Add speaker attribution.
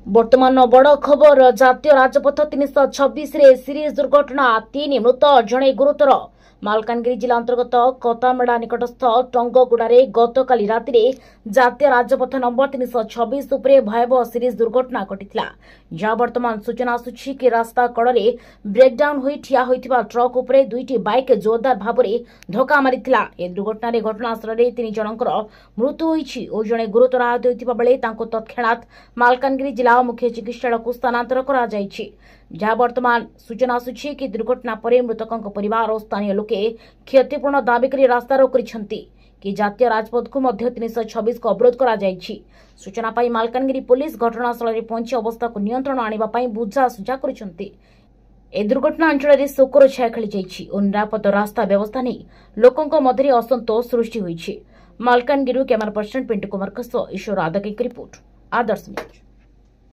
Speaker 1: वर्तमान बड़ खबर जातीय राजपथ 326 सीरीज दुर्घटना 3 मृत जड़े गुरुतर मालकानगिरी जिला अंतर्गत कतामेड़ा निकटस्थ टंगगुड़े गतकाली राति जातीय राजपथ नंबर 326 उपरे भयावह सीरीज दुर्घटना घटिला जहाँ वर्तमान सूचना आसुछि कि रास्ता कड़े ब्रेकडाउन होई ठिया होइथिबा ट्रक उपरे दुईटी बाइक जोरदार भाव में धक्का मारिथिला। ए दुर्घटना घटनास्थल में 3 जनकर मृत्यु होइछि और जड़े गुरुतर आहत होइथिबा बेले तांको तत्क्षणात मालकानगिरी जिला मुख्य चिकित्सालय को स्थानांतर करा जायछि। जहाँ वर्तमान सूचना आसुछि कि दुर्घटना पर मृतकों परिवार और स्थानीय लोके क्षतिपूर्ण दाबी कर रास्ता रोक कि जातीय राजपथ को मध्य 326 को अवरोध करा जायछि। सूचना पाई मालकानगिरी पुलिस घटनास्थल में पहुंची अवस्था को नियंत्रण आनिबा पई बुझासुझा करिसंती। ए दुर्घटना अंचल में शोकर छाया खेली जायछि और निरापद रास्ता व्यवस्था नहीं लोकों मध्य असंतोष सृष्टि होइछि। मालकानगिरी कैमरा पर्सन पिंटू कुमार ईश्वर आदके रिपोर्ट आदर्श न्यूज।